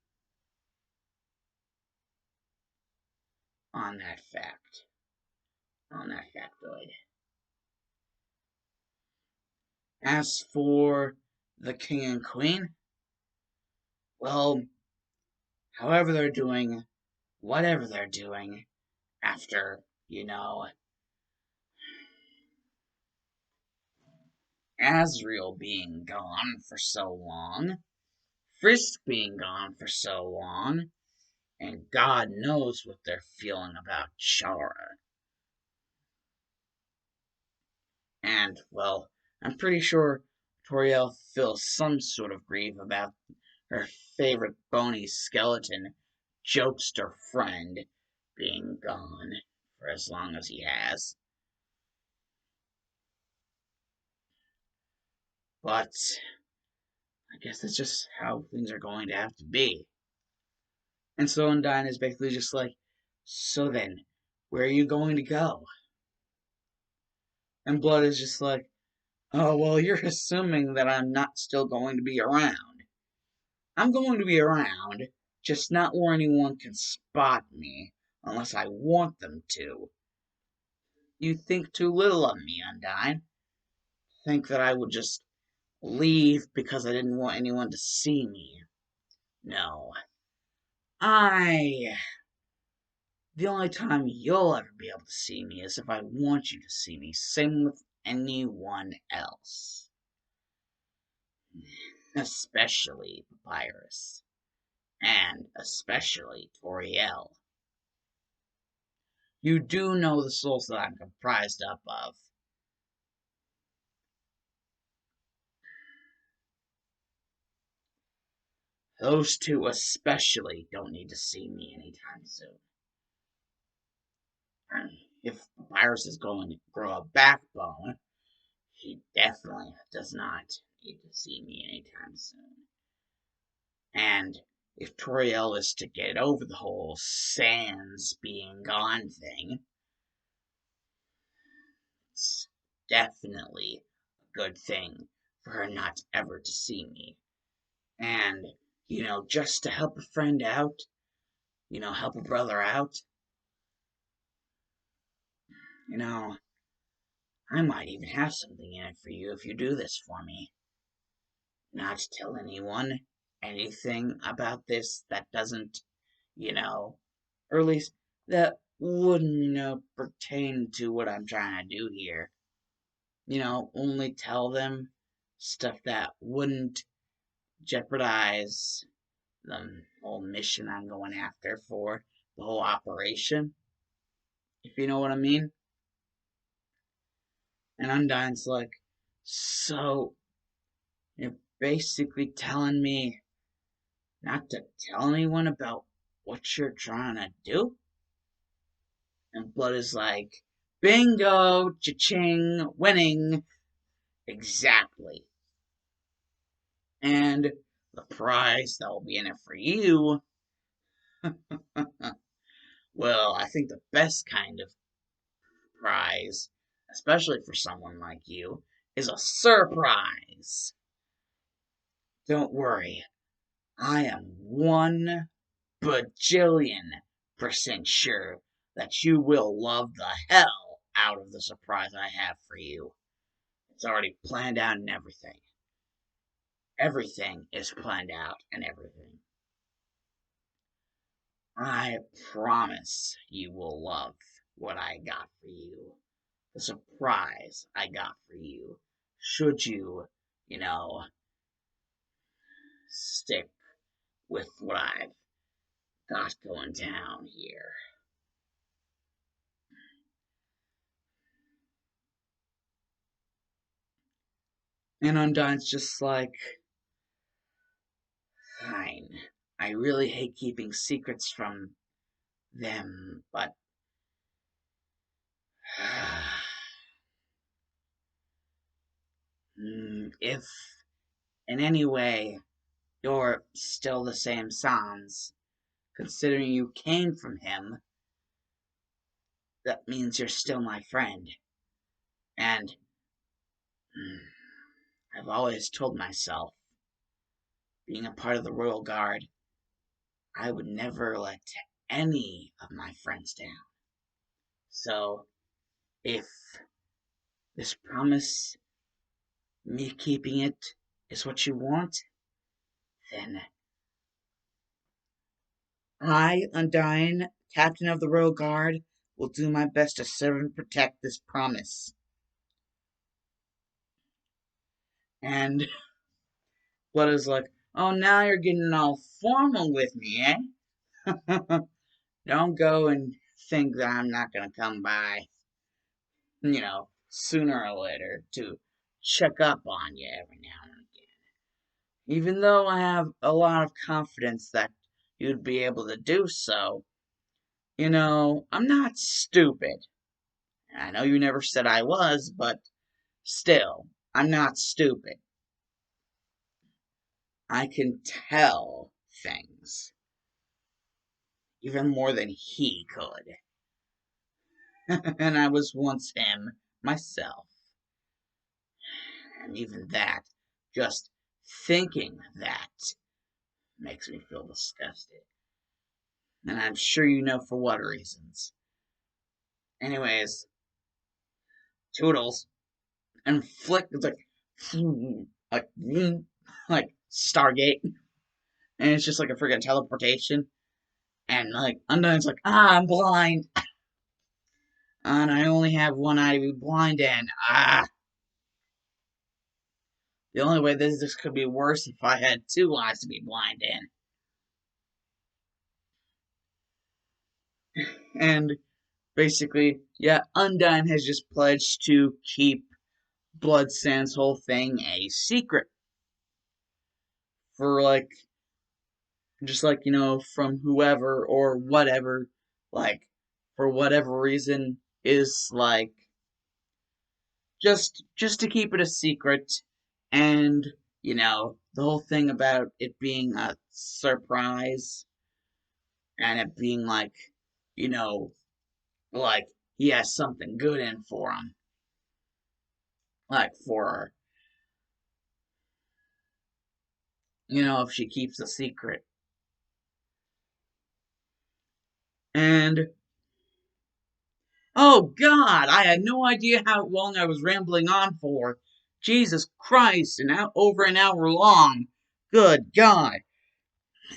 on that fact. On that factoid. As for the king and queen, well, however they're doing, whatever they're doing, after, Azrael being gone for so long, Frisk being gone for so long, and God knows what they're feeling about Chara. And, well, I'm pretty sure Toriel feels some sort of grief about her favorite bony skeleton jokester friend being gone for as long as he has. But I guess that's just how things are going to have to be. And so Undyne is basically just like, so then, where are you going to go? And Blood is just like, oh, well, you're assuming that I'm not still going to be around. I'm going to be around, just not where anyone can spot me, unless I want them to. You think too little of me, Undyne. Think that I would just leave because I didn't want anyone to see me. No. I... The only time you'll ever be able to see me is if I want you to see me. Same with anyone else. Especially Papyrus. And especially Toriel. You do know the souls that I'm comprised up of. Those two especially don't need to see me anytime soon. And if Papyrus is going to grow a backbone, he definitely does not need to see me anytime soon. And if Toriel is to get over the whole Sans being gone thing, it's definitely a good thing for her not ever to see me. And, just to help a friend out, help a brother out, I might even have something in it for you if you do this for me. Not to tell anyone anything about this that doesn't, or at least that wouldn't, pertain to what I'm trying to do here. Only tell them stuff that wouldn't jeopardize the whole mission I'm going after for the whole operation, if you know what I mean. And Undyne's like, so you're basically telling me not to tell anyone about what you're trying to do? And Blood is like, bingo, cha-ching, winning. Exactly. And the prize that will be in it for you, well, I think the best kind of prize, especially for someone like you, is a surprise. Don't worry, I am 1 bajillion% sure that you will love the hell out of the surprise I have for you. It's already planned out and everything. Everything is planned out and everything. I promise you will love what I got for you. The surprise I got for you. Should you, stick with what I've got going down here. And Undyne's just like, fine. I really hate keeping secrets from them, but if in any way you're still the same Sans, considering you came from him, that means you're still my friend. And I've always told myself, being a part of the Royal Guard, I would never let any of my friends down. So, if this promise, me keeping it, is what you want, then I, Undyne, Captain of the Royal Guard, will do my best to serve and protect this promise. And Blood is like, oh, now you're getting all formal with me, eh? Don't go and think that I'm not gonna come by, sooner or later to check up on you every now and again. Even though I have a lot of confidence that you'd be able to do so, I'm not stupid. I know you never said I was, but still, I'm not stupid. I can tell things, even more than he could. And I was once him myself. And even that, just thinking that, makes me feel disgusted. And I'm sure you know for what reasons. Anyways, toodles. And Flick is like, like, like Stargate. And it's just like a freaking teleportation. And like, Undyne's like, I'm blind. And I only have one eye to be blind in. The only way this could be worse if I had 2 eyes to be blind in. And basically, yeah, Undyne has just pledged to keep Blood Sand's whole thing a secret. For like, just like, from whoever or whatever, like, for whatever reason, is like, just to keep it a secret. And, the whole thing about it being a surprise and it being like, you know, like he has something good in for him. Like for her. If she keeps a secret. And oh God, I had no idea how long I was rambling on for. Jesus Christ, over an hour long. Good God.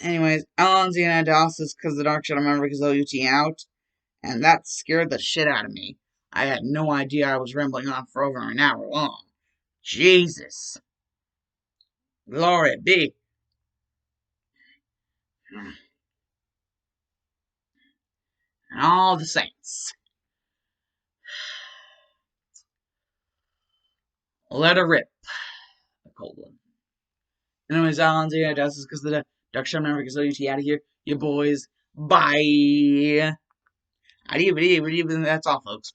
Anyways, Alonzi and Ados is because the Dark Shadow member because OUT out. and that scared the shit out of me. I had no idea I was rambling on for over an hour long. Jesus. Glory be. And all the saints. Let her rip. A cold one. Anyways, Alan's here. That's because the Dark Shadow Member because you out of here. You boys. Bye. That's all, folks.